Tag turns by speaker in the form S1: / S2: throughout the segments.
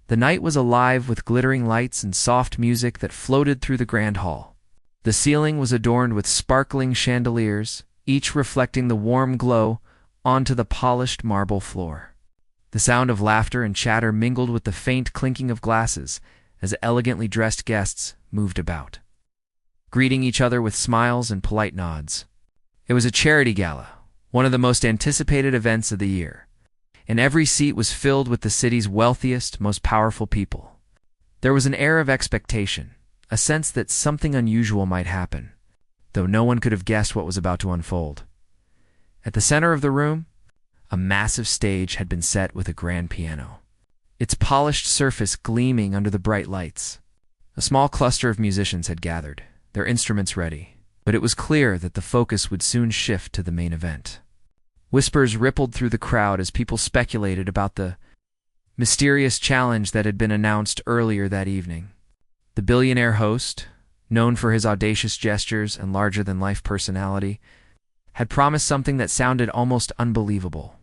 S1: The night was alive with glittering lights and soft music that floated through the grand hall. The ceiling was adorned with sparkling chandeliers, each reflecting the warm glow onto the polished marble floor. The sound of laughter and chatter mingled with the faint clinking of glasses as elegantly dressed guests moved about, greeting each other with smiles and polite nods. It was a charity gala, one of the most anticipated events of the year, and every seat was filled with the city's wealthiest, most powerful people. There was an air of expectation, a sense that something unusual might happen, though no one could have guessed what was about to unfold. At the center of the room, a massive stage had been set with a grand piano, its polished surface gleaming under the bright lights. A small cluster of musicians had gathered, their instruments ready, but it was clear that the focus would soon shift to the main event. Whispers rippled through the crowd as people speculated about the mysterious challenge that had been announced earlier that evening. The billionaire host, known for his audacious gestures and larger-than-life personality, had promised something that sounded almost unbelievable.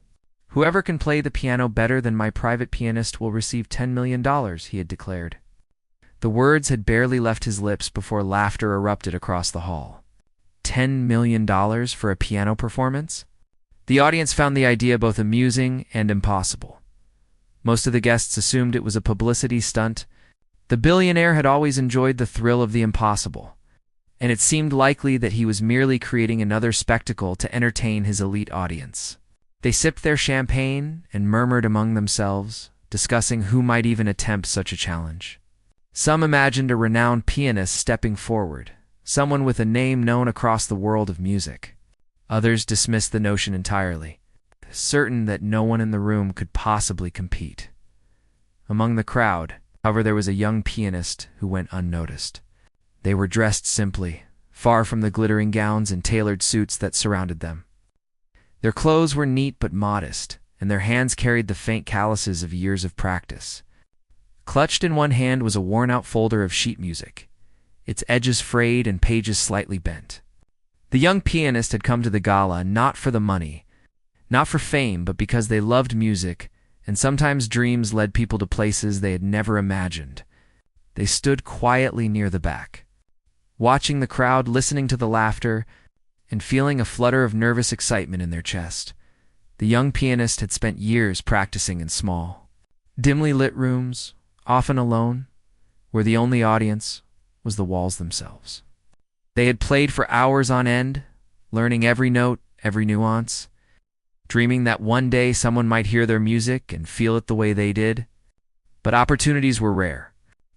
S1: "Whoever can play the piano better than my private pianist will receive $10 million, he had declared. The words had barely left his lips before laughter erupted across the hall. $10 million for a piano performance? The audience found the idea both amusing and impossible. Most of the guests assumed it was a publicity stunt. The billionaire had always enjoyed the thrill of the impossible, and it seemed likely that he was merely creating another spectacle to entertain his elite audience. They sipped their champagne and murmured among themselves, discussing who might even attempt such a challenge. Some imagined a renowned pianist stepping forward, someone with a name known across the world of music. Others dismissed the notion entirely, certain that no one in the room could possibly compete. Among the crowd, however, there was a young pianist who went unnoticed. They were dressed simply, far from the glittering gowns and tailored suits that surrounded them. Their clothes were neat but modest, and their hands carried the faint calluses of years of practice. Clutched in one hand was a worn-out folder of sheet music, its edges frayed and pages slightly bent. The young pianist had come to the gala not for the money, not for fame, but because they loved music, and sometimes dreams led people to places they had never imagined. They stood quietly near the back, watching the crowd, listening to the laughter, and feeling a flutter of nervous excitement in their chest. The young pianist had spent years practicing in small, dimly lit rooms, often alone, where the only audience was the walls themselves. They had played for hours on end, learning every note, every nuance, dreaming that one day someone might hear their music and feel it the way they did. But opportunities were rare.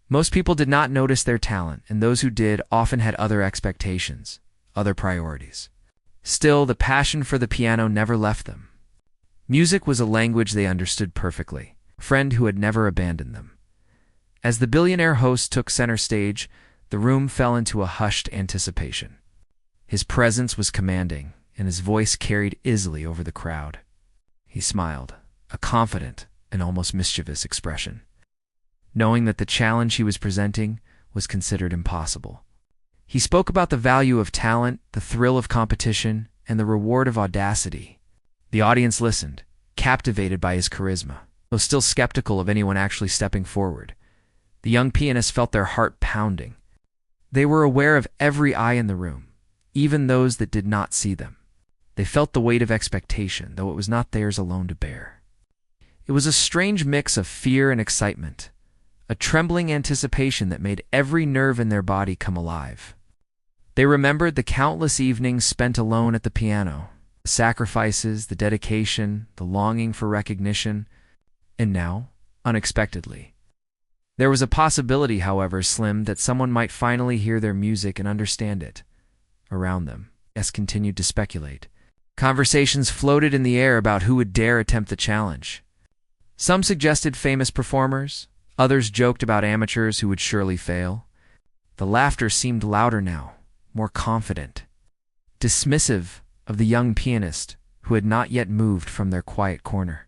S1: Most people did not notice their talent, and those who did often had other expectations, other priorities. Still, the passion for the piano never left them. Music was a language they understood perfectly, a friend who had never abandoned them. As the billionaire host took center stage, the room fell into a hushed anticipation. His presence was commanding, and his voice carried easily over the crowd. He smiled, a confident and almost mischievous expression, knowing that the challenge he was presenting was considered impossible. He spoke about the value of talent, the thrill of competition, and the reward of audacity. The audience listened, captivated by his charisma, though still skeptical of anyone actually stepping forward. The young pianist felt their heart pounding. They were aware of every eye in the room, even those that did not see them. They felt the weight of expectation, though it was not theirs alone to bear. It was a strange mix of fear and excitement, a trembling anticipation that made every nerve in their body come alive. They remembered the countless evenings spent alone at the piano, the sacrifices, the dedication, the longing for recognition, and now, unexpectedly, there was a possibility, however slim, that someone might finally hear their music and understand it. Around them, guests continued to speculate. Conversations floated in the air about who would dare attempt the challenge. Some suggested famous performers, others joked about amateurs who would surely fail. The laughter seemed louder now, more confident, dismissive of the young pianist who had not yet moved from their quiet corner.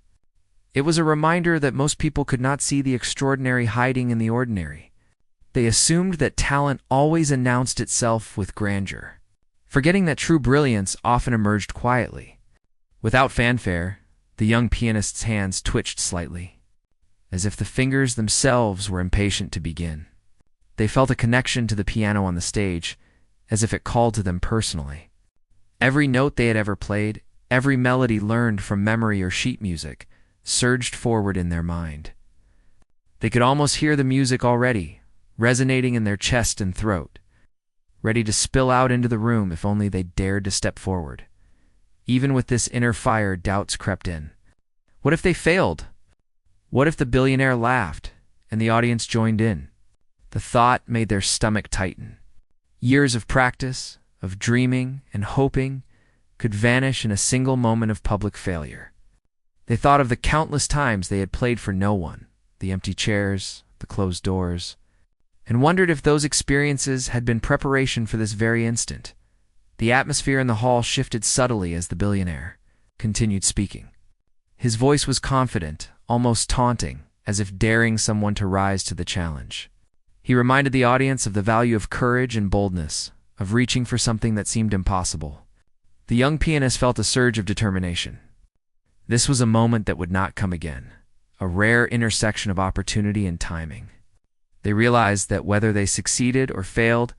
S1: It was a reminder that most people could not see the extraordinary hiding in the ordinary. They assumed that talent always announced itself with grandeur, forgetting that true brilliance often emerged quietly. Without fanfare, the young pianist's hands twitched slightly. as if the fingers themselves were impatient to begin. They felt a connection to the piano on the stage, as if it called to them personally. Every note they had ever played, every melody learned from memory or sheet music, surged forward in their mind. They could almost hear the music already, resonating in their chest and throat, ready to spill out into the room if only they dared to step forward. Even with this inner fire, doubts crept in. What if they failed? What if the billionaire laughed, and the audience joined in? The thought made their stomach tighten. Years of practice, of dreaming and hoping, could vanish in a single moment of public failure. They thought of the countless times they had played for no one, the empty chairs, the closed doors, and wondered if those experiences had been preparation for this very instant. The atmosphere in the hall shifted subtly as the billionaire continued speaking. His voice was confident, almost taunting, as if daring someone to rise to the challenge. He reminded the audience of the value of courage and boldness, of reaching for something that seemed impossible. The young pianist felt a surge of determination. This was a moment that would not come again, a rare intersection of opportunity and timing. They realized that whether they succeeded or failed,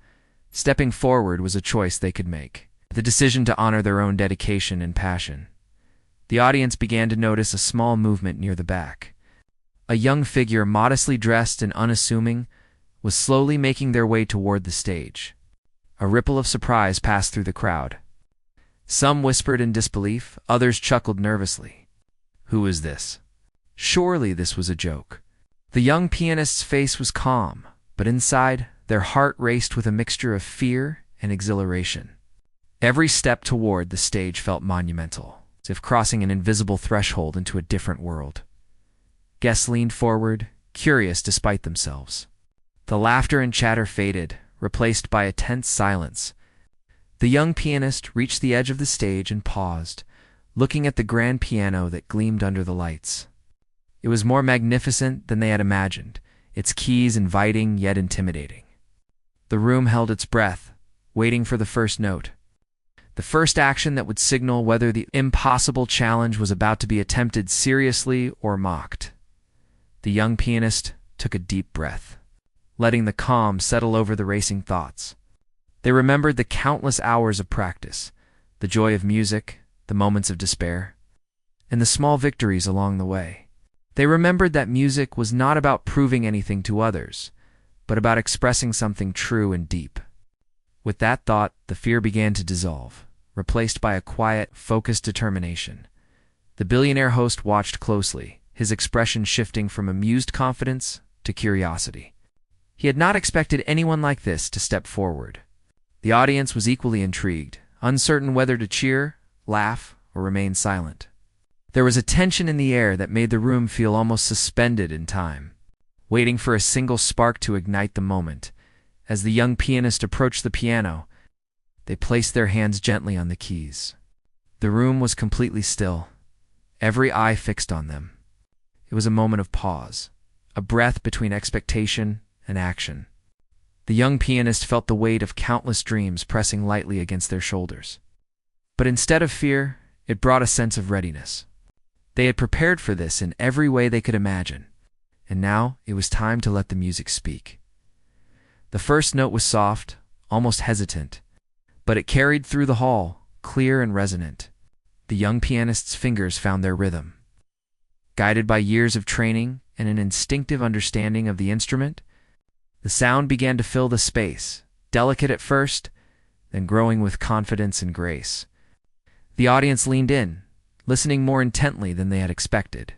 S1: stepping forward was a choice they could make, the decision to honor their own dedication and passion. The audience began to notice a small movement near the back. A young figure, modestly dressed and unassuming, was slowly making their way toward the stage. A ripple of surprise passed through the crowd. Some whispered in disbelief, others chuckled nervously. Who is this? Surely this was a joke. The young pianist's face was calm, but inside, their heart raced with a mixture of fear and exhilaration. Every step toward the stage felt monumental, as if crossing an invisible threshold into a different world. Guests leaned forward, curious despite themselves. The laughter and chatter faded, replaced by a tense silence. The young pianist reached the edge of the stage and paused, looking at the grand piano that gleamed under the lights. It was more magnificent than they had imagined, its keys inviting yet intimidating. The room held its breath, waiting for the first note. The first action that would signal whether the impossible challenge was about to be attempted seriously or mocked. The young pianist took a deep breath, letting the calm settle over the racing thoughts. They remembered the countless hours of practice, the joy of music, the moments of despair, and the small victories along the way. They remembered that music was not about proving anything to others, but about expressing something true and deep. With that thought, the fear began to dissolve, replaced by a quiet, focused determination. The billionaire host watched closely, his expression shifting from amused confidence to curiosity. He had not expected anyone like this to step forward. The audience was equally intrigued, uncertain whether to cheer, laugh, or remain silent. There was a tension in the air that made the room feel almost suspended in time, waiting for a single spark to ignite the moment. As the young pianist approached the piano, they placed their hands gently on the keys. The room was completely still, every eye fixed on them. It was a moment of pause, a breath between expectation and action. The young pianist felt the weight of countless dreams pressing lightly against their shoulders. But instead of fear, it brought a sense of readiness. They had prepared for this in every way they could imagine, and now it was time to let the music speak. The first note was soft, almost hesitant, but it carried through the hall, clear and resonant. The young pianist's fingers found their rhythm. Guided by years of training and an instinctive understanding of the instrument, the sound began to fill the space, delicate at first, then growing with confidence and grace. The audience leaned in, listening more intently than they had expected.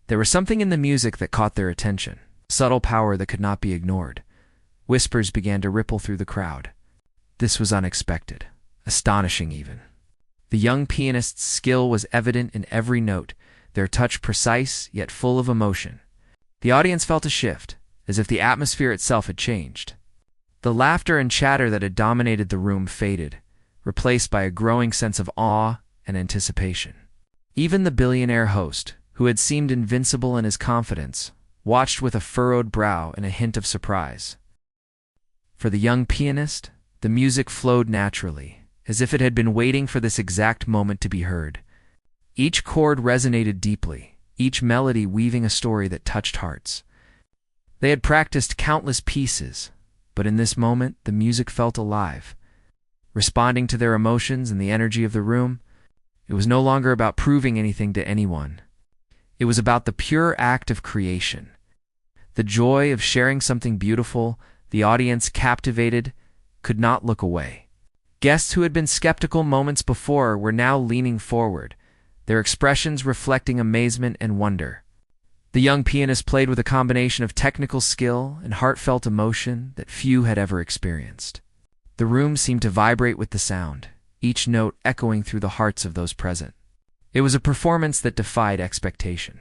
S1: There was something in the music that caught their attention, subtle power that could not be ignored. Whispers began to ripple through the crowd. This was unexpected, astonishing even. The young pianist's skill was evident in every note, their touch precise yet full of emotion. The audience felt a shift, as if the atmosphere itself had changed. The laughter and chatter that had dominated the room faded, replaced by a growing sense of awe and anticipation. Even the billionaire host, who had seemed invincible in his confidence, watched with a furrowed brow and a hint of surprise. For the young pianist, the music flowed naturally, as if it had been waiting for this exact moment to be heard. Each chord resonated deeply, each melody weaving a story that touched hearts. They had practiced countless pieces, but in this moment the music felt alive. Responding to their emotions and the energy of the room, it was no longer about proving anything to anyone. It was about the pure act of creation. The joy of sharing something beautiful, the audience, captivated, could not look away. Guests who had been skeptical moments before were now leaning forward, their expressions reflecting amazement and wonder. The young pianist played with a combination of technical skill and heartfelt emotion that few had ever experienced. The room seemed to vibrate with the sound, each note echoing through the hearts of those present. It was a performance that defied expectation.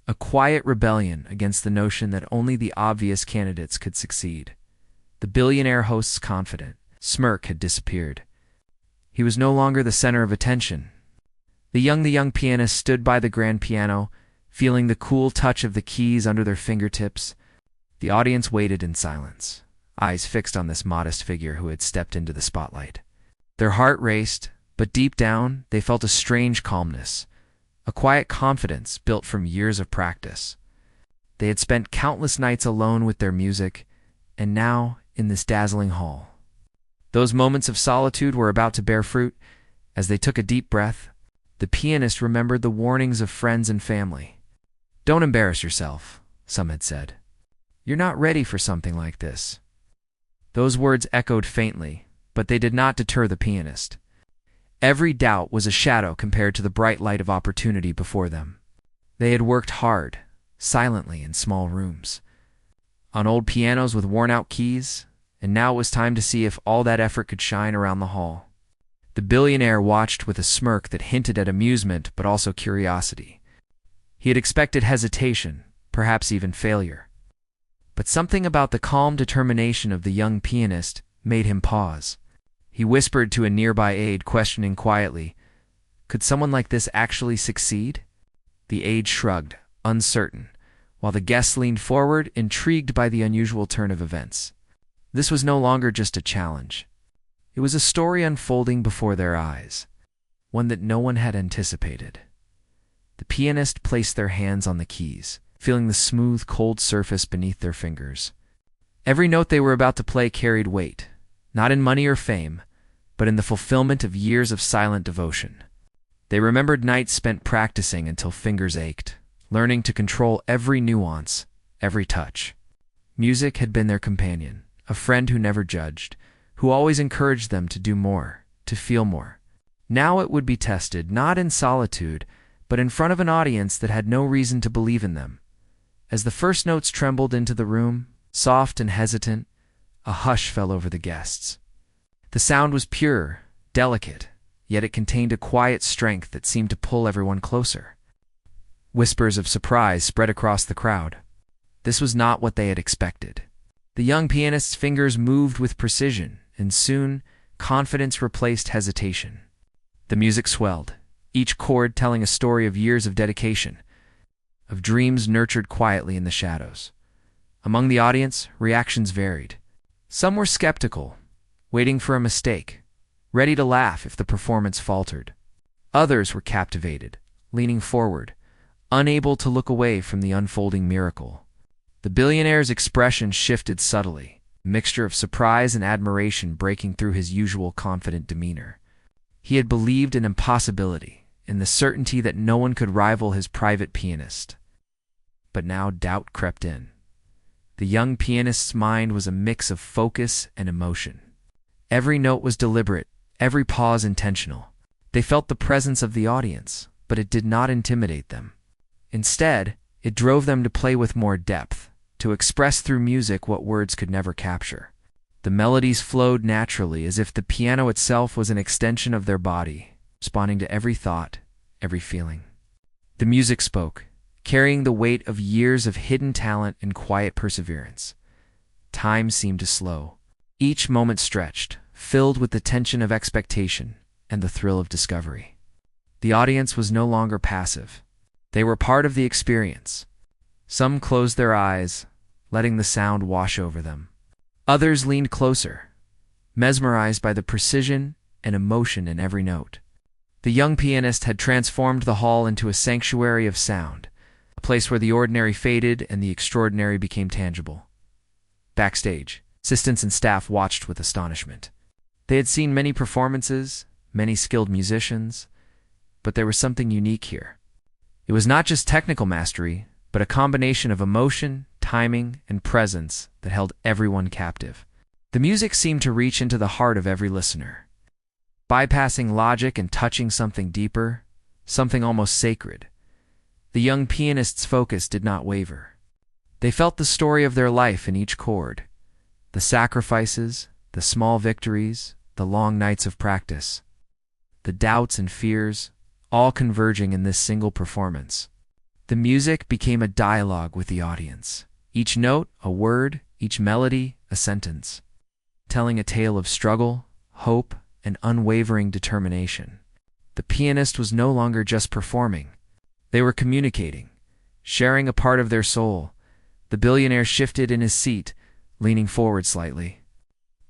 S1: A quiet rebellion against the notion that only the obvious candidates could succeed. The billionaire host's confident smirk had disappeared. He was no longer the center of attention. The young pianist stood by the grand piano, feeling the cool touch of the keys under their fingertips. The audience waited in silence, eyes fixed on this modest figure who had stepped into the spotlight. Their heart raced, but deep down they felt a strange calmness, a quiet confidence built from years of practice. They had spent countless nights alone with their music, and now, in this dazzling hall, those moments of solitude were about to bear fruit. As they took a deep breath, the pianist remembered the warnings of friends and family. "Don't embarrass yourself," some had said. "You're not ready for something like this." Those words echoed faintly, but they did not deter the pianist. Every doubt was a shadow compared to the bright light of opportunity before them. They had worked hard, silently in small rooms, on old pianos with worn-out keys, and now it was time to see if all that effort could shine around the hall. The billionaire watched with a smirk that hinted at amusement but also curiosity. He had expected hesitation, perhaps even failure. But something about the calm determination of the young pianist made him pause. He whispered to a nearby aide, questioning quietly, "Could someone like this actually succeed?" The aide shrugged, uncertain, while the guests leaned forward, intrigued by the unusual turn of events. This was no longer just a challenge. It was a story unfolding before their eyes, one that no one had anticipated. The pianist placed their hands on the keys, feeling the smooth, cold surface beneath their fingers. Every note they were about to play carried weight, not in money or fame, but in the fulfillment of years of silent devotion. They remembered nights spent practicing until fingers ached, learning to control every nuance, every touch. Music had been their companion, a friend who never judged, who always encouraged them to do more, to feel more. Now it would be tested, not in solitude, but in front of an audience that had no reason to believe in them. As the first notes trembled into the room, soft and hesitant, a hush fell over the guests. The sound was pure, delicate, yet it contained a quiet strength that seemed to pull everyone closer. Whispers of surprise spread across the crowd. This was not what they had expected. The young pianist's fingers moved with precision, and soon confidence replaced hesitation. The music swelled, each chord telling a story of years of dedication, of dreams nurtured quietly in the shadows. Among the audience, reactions varied. Some were skeptical, waiting for a mistake, ready to laugh if the performance faltered. Others were captivated, leaning forward, unable to look away from the unfolding miracle. The billionaire's expression shifted subtly, a mixture of surprise and admiration breaking through his usual confident demeanor. He had believed in impossibility, in the certainty that no one could rival his private pianist. But now doubt crept in. The young pianist's mind was a mix of focus and emotion. Every note was deliberate, every pause intentional. They felt the presence of the audience, but it did not intimidate them. Instead, it drove them to play with more depth, to express through music what words could never capture. The melodies flowed naturally, as if the piano itself was an extension of their body, responding to every thought, every feeling. The music spoke, carrying the weight of years of hidden talent and quiet perseverance. Time seemed to slow. Each moment stretched, filled with the tension of expectation and the thrill of discovery. The audience was no longer passive. They were part of the experience. Some closed their eyes, letting the sound wash over them. Others leaned closer, mesmerized by the precision and emotion in every note. The young pianist had transformed the hall into a sanctuary of sound, a place where the ordinary faded and the extraordinary became tangible. Backstage, assistants and staff watched with astonishment. They had seen many performances, many skilled musicians, but there was something unique here. It was not just technical mastery, but a combination of emotion, timing, and presence that held everyone captive. The music seemed to reach into the heart of every listener, bypassing logic and touching something deeper, something almost sacred. The young pianist's focus did not waver. They felt the story of their life in each chord, the sacrifices, the small victories, the long nights of practice, the doubts and fears, all converging in this single performance. The music became a dialogue with the audience, each note a word, each melody a sentence, telling a tale of struggle, hope, and unwavering determination. The pianist was no longer just performing. They were communicating, sharing a part of their soul. The billionaire shifted in his seat, leaning forward slightly.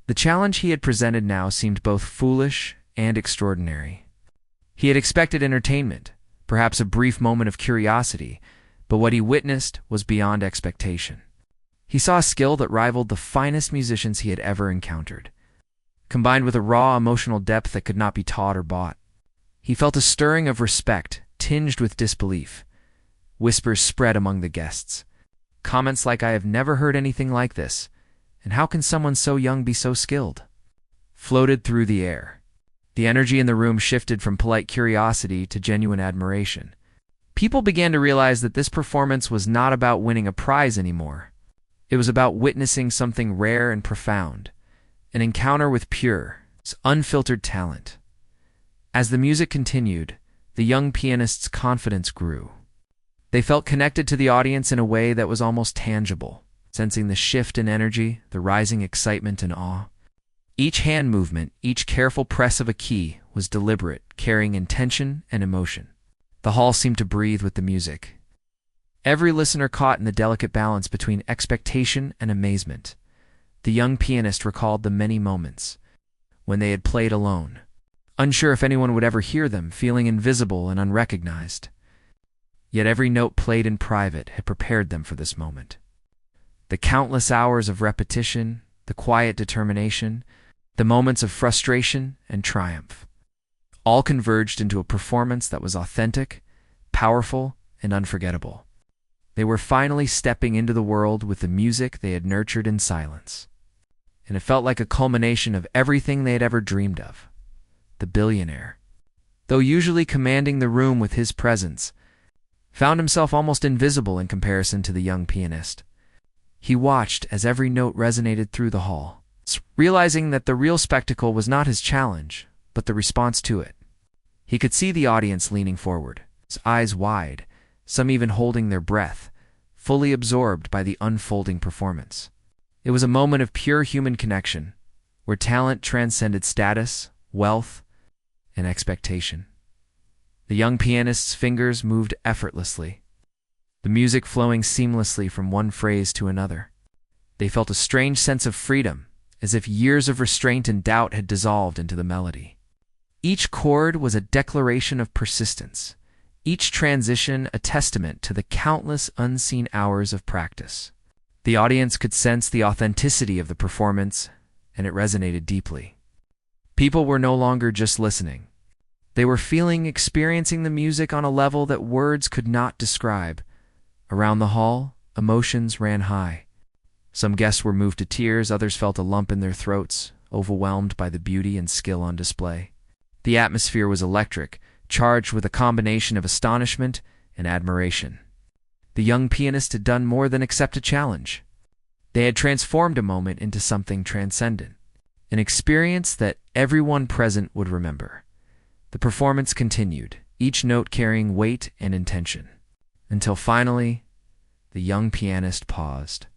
S1: The challenge he had presented now seemed both foolish and extraordinary. He had expected entertainment, perhaps a brief moment of curiosity, but what he witnessed was beyond expectation. He saw a skill that rivaled the finest musicians he had ever encountered, combined with a raw emotional depth that could not be taught or bought. He felt a stirring of respect, tinged with disbelief. Whispers spread among the guests. Comments like, "I have never heard anything like this," and "How can someone so young be so skilled?" floated through the air. The energy in the room shifted from polite curiosity to genuine admiration. People began to realize that this performance was not about winning a prize anymore. It was about witnessing something rare and profound, an encounter with pure, unfiltered talent. As the music continued, the young pianist's confidence grew. They felt connected to the audience in a way that was almost tangible, sensing the shift in energy, the rising excitement and awe. Each hand movement, each careful press of a key was deliberate, carrying intention and emotion. The hall seemed to breathe with the music. Every listener caught in the delicate balance between expectation and amazement. The young pianist recalled the many moments when they had played alone, unsure if anyone would ever hear them, feeling invisible and unrecognized. Yet every note played in private had prepared them for this moment. The countless hours of repetition, the quiet determination, the moments of frustration and triumph, all converged into a performance that was authentic, powerful, and unforgettable. They were finally stepping into the world with the music they had nurtured in silence. And it felt like a culmination of everything they had ever dreamed of. The billionaire, though usually commanding the room with his presence, found himself almost invisible in comparison to the young pianist. He watched as every note resonated through the hall, realizing that the real spectacle was not his challenge, but the response to it. He could see the audience leaning forward, his eyes wide, some even holding their breath, fully absorbed by the unfolding performance. It was a moment of pure human connection, where talent transcended status, wealth, and expectation. The young pianist's fingers moved effortlessly, the music flowing seamlessly from one phrase to another. They felt a strange sense of freedom, as if years of restraint and doubt had dissolved into the melody. Each chord was a declaration of persistence, each transition a testament to the countless unseen hours of practice. The audience could sense the authenticity of the performance, and it resonated deeply. People were no longer just listening. They were experiencing the music on a level that words could not describe. Around the hall, emotions ran high. Some guests were moved to tears, others felt a lump in their throats, overwhelmed by the beauty and skill on display. The atmosphere was electric, charged with a combination of astonishment and admiration. The young pianist had done more than accept a challenge. They had transformed a moment into something transcendent, an experience that everyone present would remember. The performance continued, each note carrying weight and intention, until finally, the young pianist paused,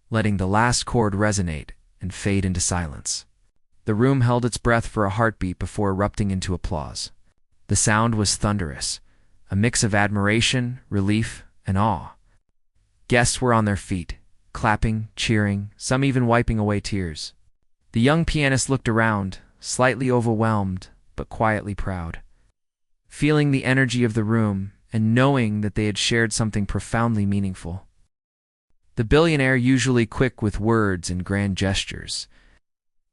S1: letting the last chord resonate and fade into silence. The room held its breath for a heartbeat before erupting into applause. The sound was thunderous, a mix of admiration, relief, and awe. Guests were on their feet, clapping, cheering, some even wiping away tears. The young pianist looked around, slightly overwhelmed, but quietly proud. feeling the energy of the room and knowing that they had shared something profoundly meaningful. The billionaire, usually quick with words and grand gestures,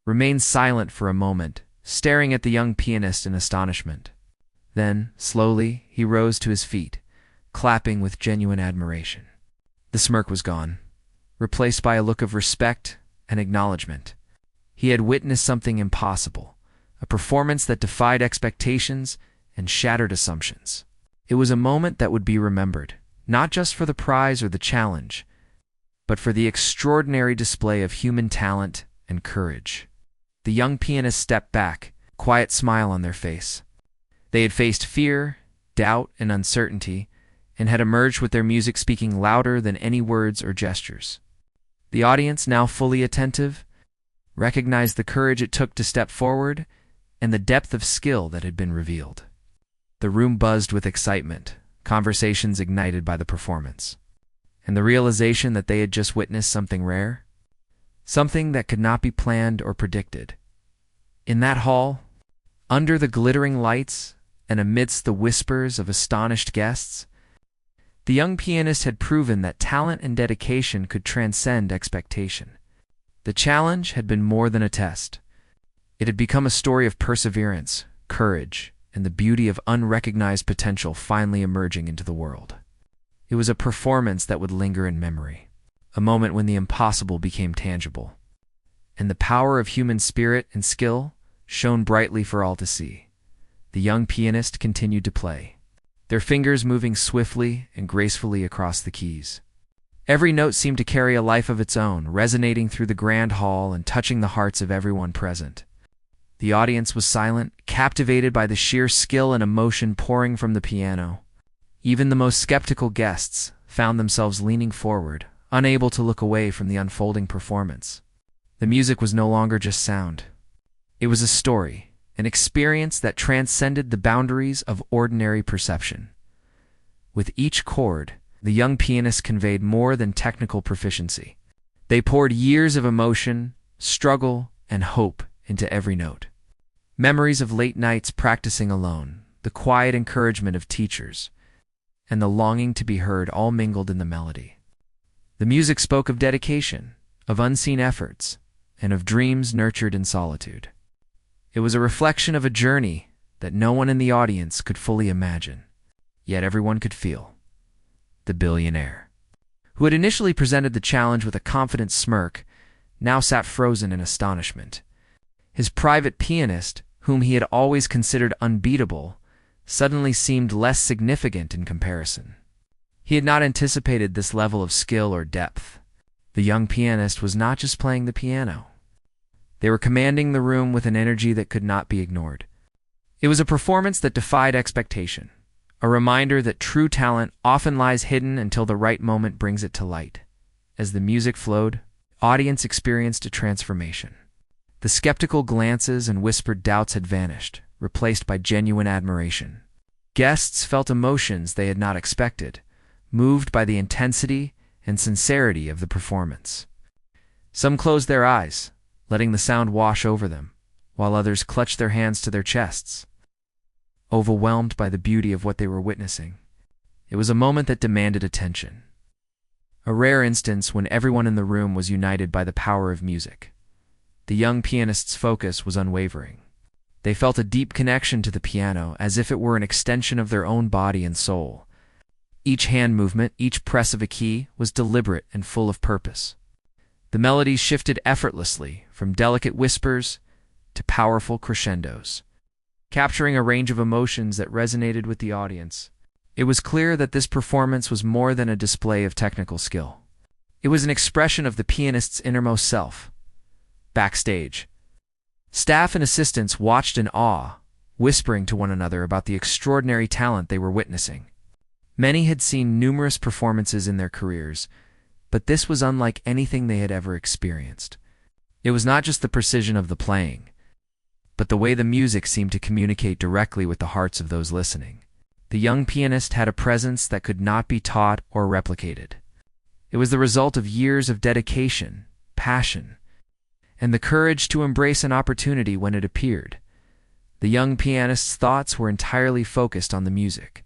S1: remained silent for a moment, staring at the young pianist in astonishment. Then, slowly, he rose to his feet, clapping with genuine admiration. The smirk was gone, replaced by a look of respect and acknowledgement. He had witnessed something impossible, a performance that defied expectations and shattered assumptions. It was a moment that would be remembered, not just for the prize or the challenge, but for the extraordinary display of human talent and courage. The young pianist stepped back, a quiet smile on their face. They had faced fear, doubt, and uncertainty, and had emerged with their music speaking louder than any words or gestures. The audience, now fully attentive, recognized the courage it took to step forward and the depth of skill that had been revealed. The room buzzed with excitement, conversations ignited by the performance, and the realization that they had just witnessed something rare, something that could not be planned or predicted. In that hall, under the glittering lights and amidst the whispers of astonished guests, the young pianist had proven that talent and dedication could transcend expectation. The challenge had been more than a test. It had become a story of perseverance, courage, and the beauty of unrecognized potential finally emerging into the world. It was a performance that would linger in memory, a moment when the impossible became tangible, and the power of human spirit and skill shone brightly for all to see. The young pianist continued to play, their fingers moving swiftly and gracefully across the keys. Every note seemed to carry a life of its own, resonating through the grand hall and touching the hearts of everyone present. The audience was silent, captivated by the sheer skill and emotion pouring from the piano. Even the most skeptical guests found themselves leaning forward, unable to look away from the unfolding performance. The music was no longer just sound. It was a story, an experience that transcended the boundaries of ordinary perception. With each chord, the young pianist conveyed more than technical proficiency. They poured years of emotion, struggle, and hope into every note. Memories of late nights practicing alone, the quiet encouragement of teachers, and the longing to be heard all mingled in the melody. The music spoke of dedication, of unseen efforts, and of dreams nurtured in solitude. It was a reflection of a journey that no one in the audience could fully imagine, yet everyone could feel. The billionaire, who had initially presented the challenge with a confident smirk, now sat frozen in astonishment. His private pianist, whom he had always considered unbeatable, suddenly seemed less significant in comparison. He had not anticipated this level of skill or depth. The young pianist was not just playing the piano. They were commanding the room with an energy that could not be ignored. It was a performance that defied expectation, a reminder that true talent often lies hidden until the right moment brings it to light. As the music flowed, the audience experienced a transformation. The skeptical glances and whispered doubts had vanished, replaced by genuine admiration. Guests felt emotions they had not expected, moved by the intensity and sincerity of the performance. Some closed their eyes, letting the sound wash over them, while others clutched their hands to their chests, overwhelmed by the beauty of what they were witnessing. It was a moment that demanded attention, a rare instance when everyone in the room was united by the power of music. The young pianist's focus was unwavering. They felt a deep connection to the piano, as if it were an extension of their own body and soul. Each hand movement, each press of a key, was deliberate and full of purpose. The melodies shifted effortlessly, from delicate whispers to powerful crescendos, capturing a range of emotions that resonated with the audience. It was clear that this performance was more than a display of technical skill. It was an expression of the pianist's innermost self. Backstage, staff and assistants watched in awe, whispering to one another about the extraordinary talent they were witnessing. Many had seen numerous performances in their careers, but this was unlike anything they had ever experienced. It was not just the precision of the playing, but the way the music seemed to communicate directly with the hearts of those listening. The young pianist had a presence that could not be taught or replicated. It was the result of years of dedication, passion, and the courage to embrace an opportunity when it appeared. The young pianist's thoughts were entirely focused on the music.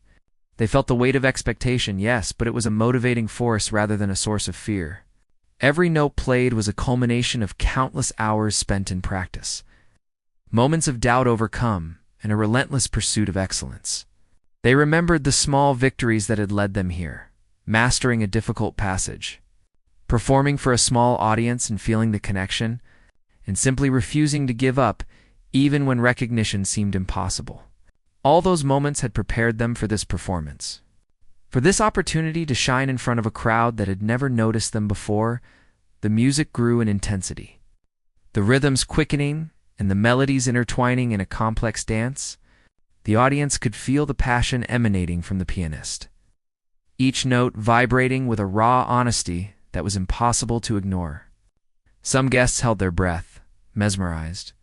S1: They felt the weight of expectation, yes, but it was a motivating force rather than a source of fear. Every note played was a culmination of countless hours spent in practice. Moments of doubt overcome, and a relentless pursuit of excellence. They remembered the small victories that had led them here, mastering a difficult passage, performing for a small audience and feeling the connection, and simply refusing to give up even when recognition seemed impossible. All those moments had prepared them for this performance, for this opportunity to shine in front of a crowd that had never noticed them before. The music grew in intensity, the rhythms quickening and the melodies intertwining in a complex dance. The audience could feel the passion emanating from the pianist, each note vibrating with a raw honesty that was impossible to ignore. Some guests held their breath, mesmerized,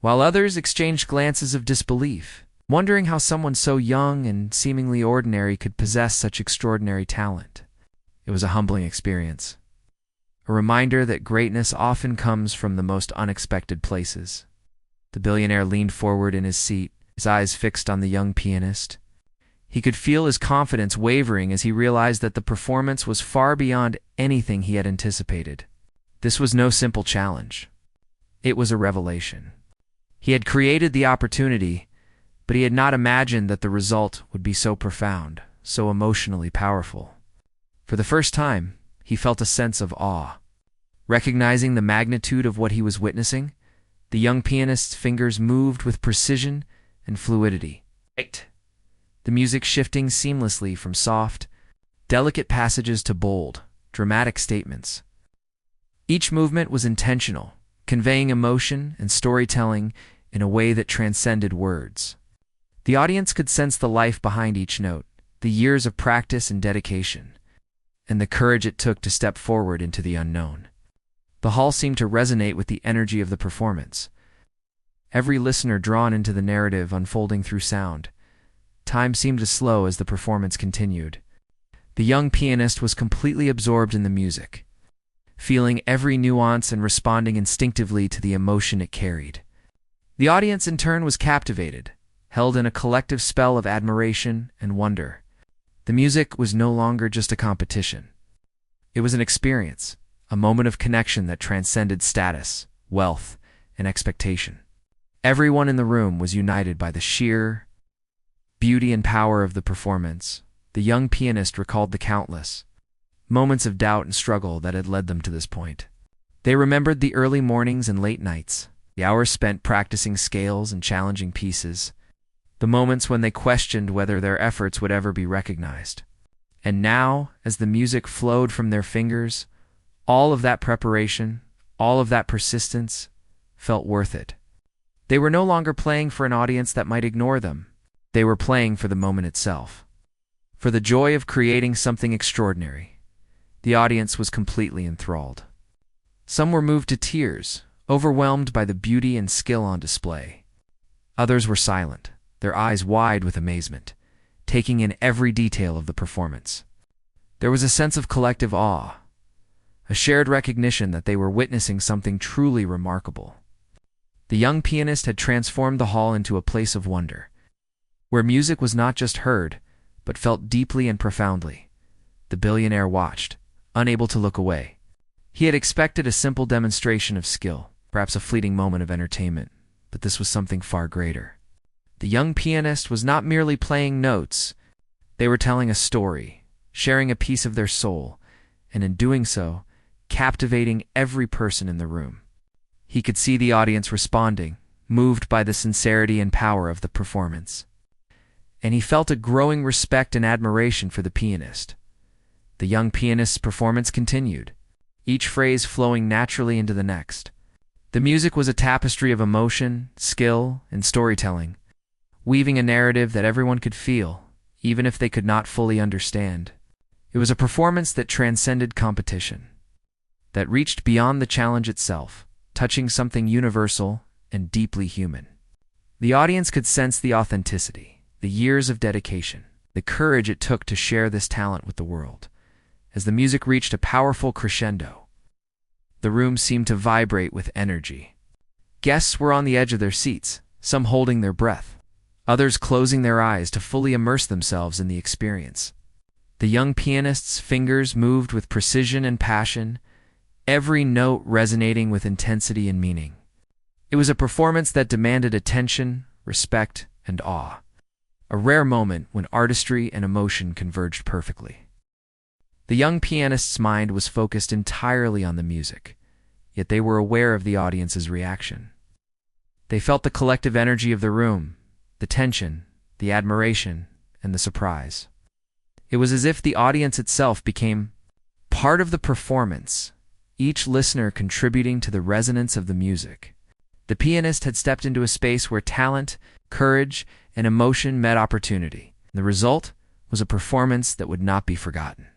S1: while others exchanged glances of disbelief, wondering how someone so young and seemingly ordinary could possess such extraordinary talent. It was a humbling experience, a reminder that greatness often comes from the most unexpected places. The billionaire leaned forward in his seat, his eyes fixed on the young pianist. He could feel his confidence wavering as he realized that the performance was far beyond anything he had anticipated. This was no simple challenge. It was a revelation. He had created the opportunity, but he had not imagined that the result would be so profound, so emotionally powerful. For the first time, he felt a sense of awe. Recognizing the magnitude of what he was witnessing, the young pianist's fingers moved with precision and fluidity. The music shifting seamlessly from soft, delicate passages to bold, dramatic statements. Each movement was intentional, conveying emotion and storytelling in a way that transcended words. The audience could sense the life behind each note, the years of practice and dedication, and the courage it took to step forward into the unknown. The hall seemed to resonate with the energy of the performance, every listener drawn into the narrative unfolding through sound. Time seemed to slow as the performance continued. The young pianist was completely absorbed in the music, feeling every nuance and responding instinctively to the emotion it carried. The audience in turn was captivated, held in a collective spell of admiration and wonder. The music was no longer just a competition. It was an experience, a moment of connection that transcended status, wealth, and expectation. Everyone in the room was united by the sheer beauty and power of the performance. The young pianist recalled the countless moments of doubt and struggle that had led them to this point. They remembered the early mornings and late nights, the hours spent practicing scales and challenging pieces, the moments when they questioned whether their efforts would ever be recognized. And now, as the music flowed from their fingers, all of that preparation, all of that persistence, felt worth it. They were no longer playing for an audience that might ignore them. They were playing for the moment itself, for the joy of creating something extraordinary. The audience was completely enthralled. Some were moved to tears, overwhelmed by the beauty and skill on display. Others were silent, their eyes wide with amazement, taking in every detail of the performance. There was a sense of collective awe, a shared recognition that they were witnessing something truly remarkable. The young pianist had transformed the hall into a place of wonder, where music was not just heard, but felt deeply and profoundly. The billionaire watched, unable to look away. He had expected a simple demonstration of skill, perhaps a fleeting moment of entertainment, but this was something far greater. The young pianist was not merely playing notes. They were telling a story, sharing a piece of their soul, and in doing so, captivating every person in the room. He could see the audience responding, moved by the sincerity and power of the performance. And he felt a growing respect and admiration for the pianist. The young pianist's performance continued, each phrase flowing naturally into the next. The music was a tapestry of emotion, skill, and storytelling, weaving a narrative that everyone could feel, even if they could not fully understand. It was a performance that transcended competition, that reached beyond the challenge itself, touching something universal and deeply human. The audience could sense the authenticity, the years of dedication, the courage it took to share this talent with the world. As the music reached a powerful crescendo, the room seemed to vibrate with energy. Guests were on the edge of their seats, some holding their breath, others closing their eyes to fully immerse themselves in the experience. The young pianist's fingers moved with precision and passion, every note resonating with intensity and meaning. It was a performance that demanded attention, respect, and awe, a rare moment when artistry and emotion converged perfectly. The young pianist's mind was focused entirely on the music, yet they were aware of the audience's reaction. They felt the collective energy of the room, the tension, the admiration, and the surprise. It was as if the audience itself became part of the performance, each listener contributing to the resonance of the music. The pianist had stepped into a space where talent, courage, and emotion met opportunity. The result was a performance that would not be forgotten.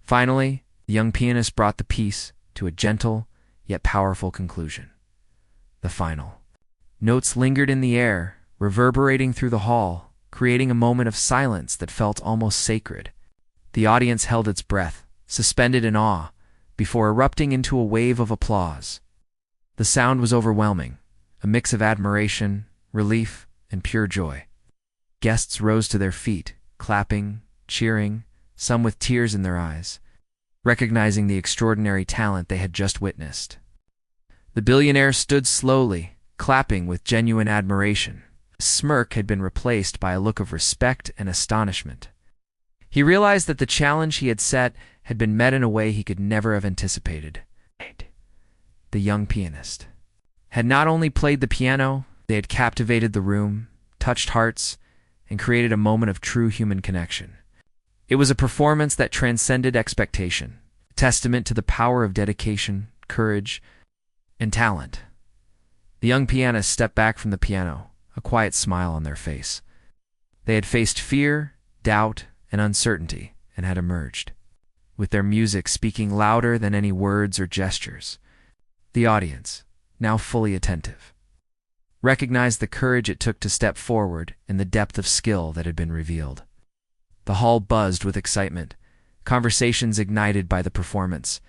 S1: Finally, the young pianist brought the piece to a gentle yet powerful conclusion. The final notes lingered in the air, reverberating through the hall, creating a moment of silence that felt almost sacred. The audience held its breath, suspended in awe, before erupting into a wave of applause. The sound was overwhelming, a mix of admiration, relief, and pure joy. Guests rose to their feet, clapping, cheering, some with tears in their eyes, recognizing the extraordinary talent they had just witnessed. The billionaire stood slowly, clapping with genuine admiration. His smirk had been replaced by a look of respect and astonishment. He realized that the challenge he had set had been met in a way he could never have anticipated. The young pianist had not only played the piano, they had captivated the room, touched hearts, and created a moment of true human connection. It was a performance that transcended expectation, a testament to the power of dedication, courage, and talent. The young pianist stepped back from the piano, a quiet smile on their face. They had faced fear, doubt, and uncertainty, and had emerged, with their music speaking louder than any words or gestures. The audience, now fully attentive, recognized the courage it took to step forward and the depth of skill that had been revealed. The hall buzzed with excitement, conversations ignited by the performance,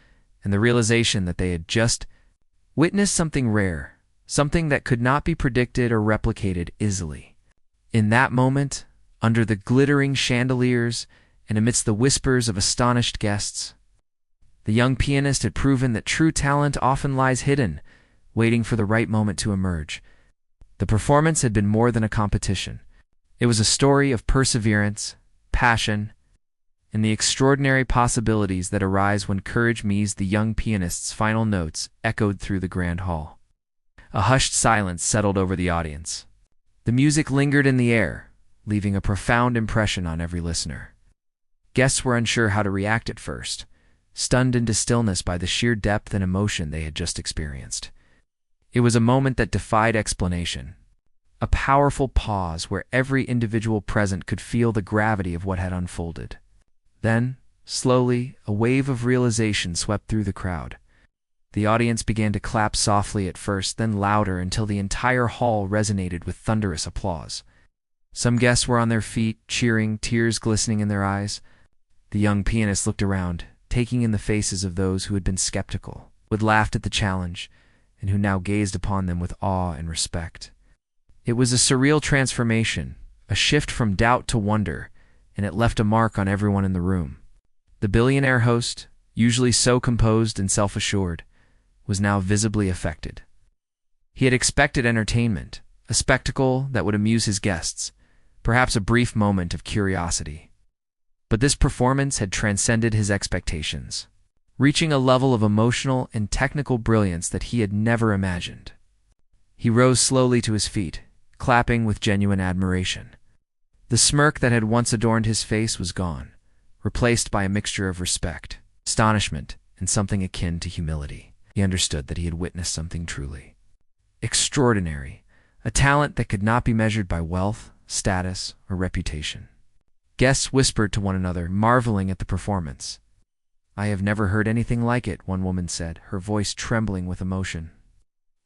S1: and the realization that they had just witnessed something rare, something that could not be predicted or replicated easily. In that moment, under the glittering chandeliers and amidst the whispers of astonished guests, the young pianist had proven that true talent often lies hidden, waiting for the right moment to emerge. The performance had been more than a competition. It was a story of perseverance, passion, and the extraordinary possibilities that arise when courage meets. The young pianist's final notes echoed through the grand hall. A hushed silence settled over the audience. The music lingered in the air, leaving a profound impression on every listener. Guests were unsure how to react at first, stunned into stillness by the sheer depth and emotion they had just experienced. It was a moment that defied explanation, a powerful pause where every individual present could feel the gravity of what had unfolded. Then, slowly, a wave of realization swept through the crowd. The audience began to clap softly at first, then louder until the entire hall resonated with thunderous applause. Some guests were on their feet, cheering, tears glistening in their eyes. The young pianist looked around, taking in the faces of those who had been skeptical, who had laughed at the challenge, and who now gazed upon them with awe and respect. It was a surreal transformation, a shift from doubt to wonder, and it left a mark on everyone in the room. The billionaire host, usually so composed and self-assured, was now visibly affected. He had expected entertainment, a spectacle that would amuse his guests, perhaps a brief moment of curiosity. But this performance had transcended his expectations, reaching a level of emotional and technical brilliance that he had never imagined. He rose slowly to his feet, clapping with genuine admiration. The smirk that had once adorned his face was gone, replaced by a mixture of respect, astonishment, and something akin to humility. He understood that he had witnessed something truly extraordinary, a talent that could not be measured by wealth, status, or reputation. Guests whispered to one another, marveling at the performance. "I have never heard anything like it," one woman said, her voice trembling with emotion.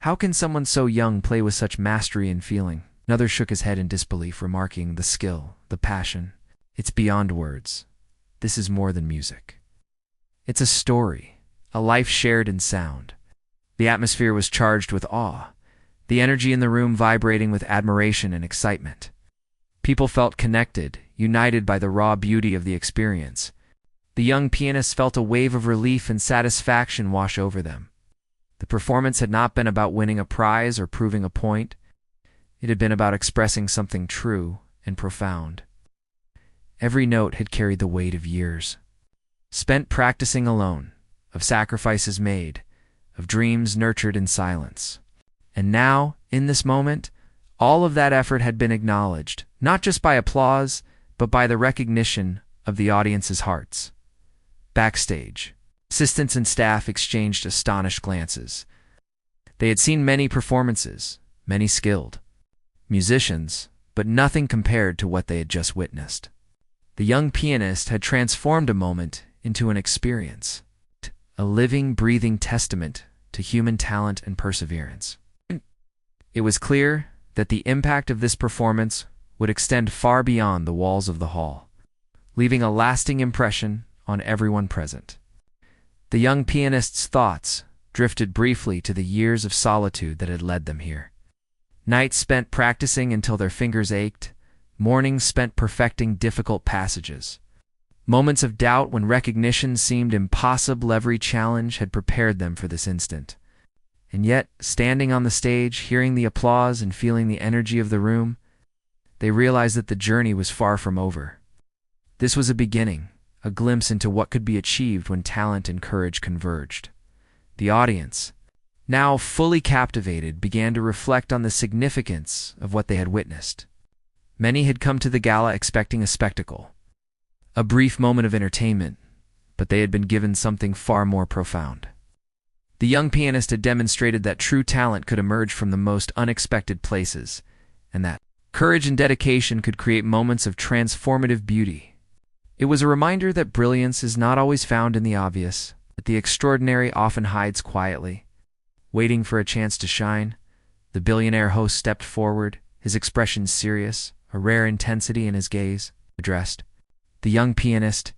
S1: "How can someone so young play with such mastery and feeling?" Another shook his head in disbelief, remarking, "The skill, the passion, it's beyond words. This is more than music. It's a story, a life shared in sound." The atmosphere was charged with awe. the energy in the room vibrating with admiration and excitement. People felt connected, united by the raw beauty of the experience. The young pianists felt a wave of relief and satisfaction wash over them. The performance had not been about winning a prize or proving a point. It had been about expressing something true and profound. Every note had carried the weight of years, spent practicing alone, of sacrifices made, of dreams nurtured in silence. And now, in this moment, all of that effort had been acknowledged, not just by applause, but by the recognition of the audience's hearts. Backstage, assistants and staff exchanged astonished glances. They had seen many performances, many skilled musicians, but nothing compared to what they had just witnessed. The young pianist had transformed a moment into an experience, a living, breathing testament to human talent and perseverance. It was clear that the impact of this performance would extend far beyond the walls of the hall, leaving a lasting impression on everyone present. The young pianist's thoughts drifted briefly to the years of solitude that had led them here. Nights spent practicing until their fingers ached, mornings spent perfecting difficult passages. Moments of doubt when recognition seemed impossible. Every challenge had prepared them for this instant. And yet, standing on the stage, hearing the applause and feeling the energy of the room, they realized that the journey was far from over. This was a beginning, a glimpse into what could be achieved when talent and courage converged. The audience, now fully captivated, began to reflect on the significance of what they had witnessed. Many had come to the gala expecting a spectacle, a brief moment of entertainment, but they had been given something far more profound. The young pianist had demonstrated that true talent could emerge from the most unexpected places, and that courage and dedication could create moments of transformative beauty. It was a reminder that brilliance is not always found in the obvious, that the extraordinary often hides quietly. Waiting for a chance to shine, the billionaire host stepped forward, his expression serious, a rare intensity in his gaze, addressed the young pianist,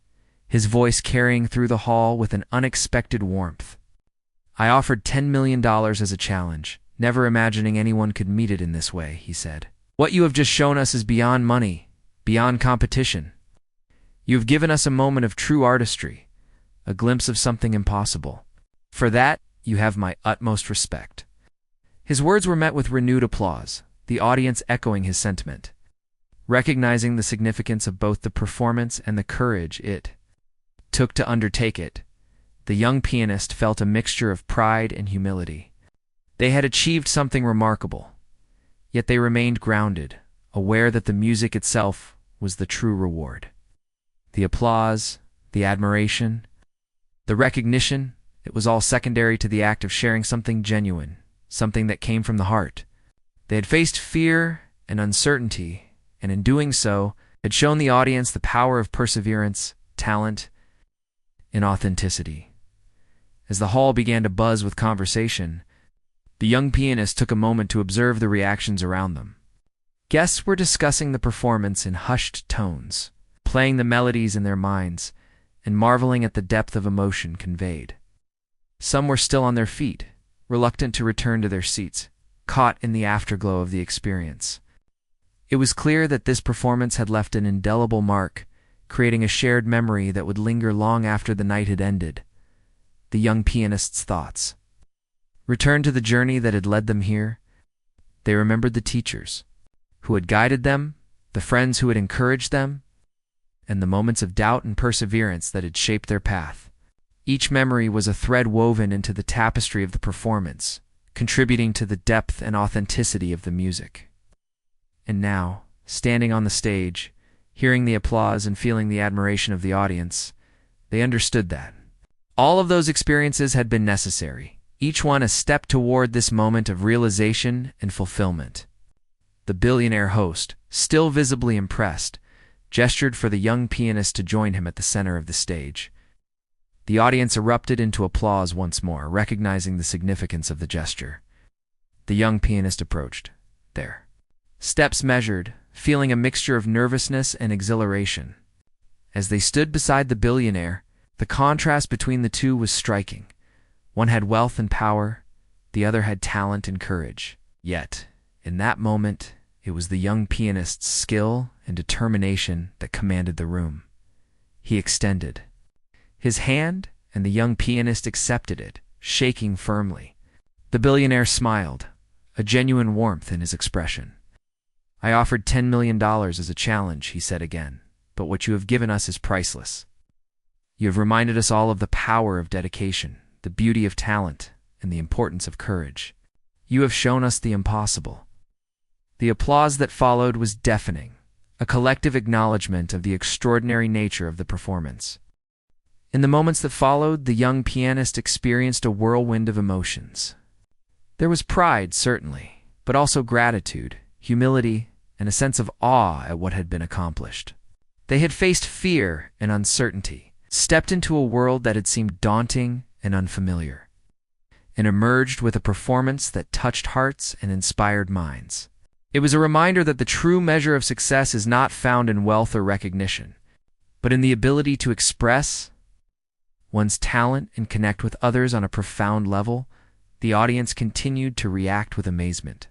S1: his voice carrying through the hall with an unexpected warmth. "I offered $10 million as a challenge, never imagining anyone could meet it in this way," he said. "What you have just shown us is beyond money, beyond competition. You have given us a moment of true artistry, a glimpse of something impossible. For that, you have my utmost respect." His words were met with renewed applause, the audience echoing his sentiment. Recognizing the significance of both the performance and the courage it took to undertake it, the young pianist felt a mixture of pride and humility. They had achieved something remarkable, yet they remained grounded, aware that the music itself was the true reward. The applause, the admiration, the recognition, it was all secondary to the act of sharing something genuine, something that came from the heart. They had faced fear and uncertainty, and in doing so, had shown the audience the power of perseverance, talent, and authenticity. As the hall began to buzz with conversation, the young pianist took a moment to observe the reactions around them. Guests were discussing the performance in hushed tones, playing the melodies in their minds, and marveling at the depth of emotion conveyed. Some were still on their feet, reluctant to return to their seats, caught in the afterglow of the experience. It was clear that this performance had left an indelible mark, creating a shared memory that would linger long after the night had ended. The young pianist's thoughts returned to the journey that had led them here. They remembered the teachers who had guided them, the friends who had encouraged them, and the moments of doubt and perseverance that had shaped their path. Each memory was a thread woven into the tapestry of the performance, contributing to the depth and authenticity of the music. And now, standing on the stage, hearing the applause and feeling the admiration of the audience, they understood that all of those experiences had been necessary, each one a step toward this moment of realization and fulfillment. The billionaire host, still visibly impressed, gestured for the young pianist to join him at the center of the stage. The audience erupted into applause once more, recognizing the significance of the gesture. The young pianist approached, their steps measured, feeling a mixture of nervousness and exhilaration. As they stood beside the billionaire, the contrast between the two was striking. One had wealth and power, the other had talent and courage. Yet, in that moment, it was the young pianist's skill and determination that commanded the room. He extended his hand, and the young pianist accepted it, shaking firmly. The billionaire smiled, a genuine warmth in his expression. "I offered $10 million as a challenge," he said again, "but what you have given us is priceless. You have reminded us all of the power of dedication, the beauty of talent, and the importance of courage. You have shown us the impossible." The applause that followed was deafening, a collective acknowledgement of the extraordinary nature of the performance. In the moments that followed, the young pianist experienced a whirlwind of emotions. There was pride, certainly, but also gratitude, humility, and a sense of awe at what had been accomplished. They had faced fear and uncertainty, stepped into a world that had seemed daunting and unfamiliar, and emerged with a performance that touched hearts and inspired minds. It was a reminder that the true measure of success is not found in wealth or recognition, but in the ability to express one's talent and connect with others on a profound level. The audience continued to react with amazement.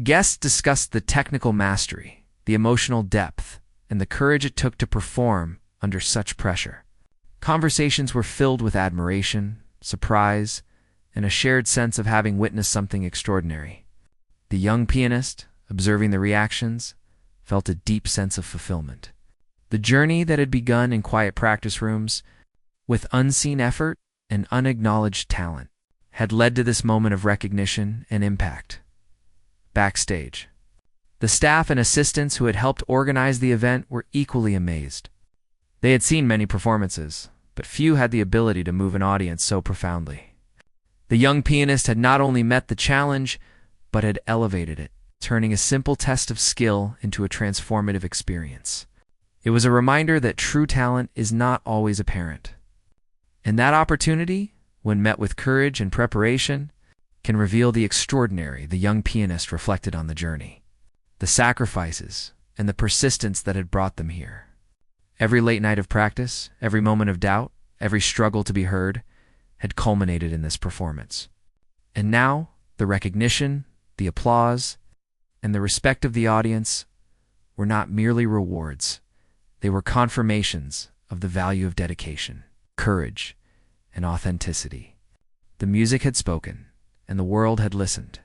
S1: Guests discussed the technical mastery, the emotional depth, and the courage it took to perform under such pressure. Conversations were filled with admiration, surprise, and a shared sense of having witnessed something extraordinary. The young pianist, observing the reactions, felt a deep sense of fulfillment. The journey that had begun in quiet practice rooms, with unseen effort and unacknowledged talent, had led to this moment of recognition and impact. Backstage, the staff and assistants who had helped organize the event were equally amazed. They had seen many performances, but few had the ability to move an audience so profoundly. The young pianist had not only met the challenge, but had elevated it, turning a simple test of skill into a transformative experience. It was a reminder that true talent is not always apparent, and that opportunity, when met with courage and preparation, can reveal the extraordinary the young pianist reflected on the journey, the sacrifices, and the persistence that had brought them here. Every late night of practice, every moment of doubt, every struggle to be heard, had culminated in this performance. And now, the recognition, the applause, and the respect of the audience were not merely rewards. They were confirmations of the value of dedication, courage, and authenticity. The music had spoken, and the world had listened.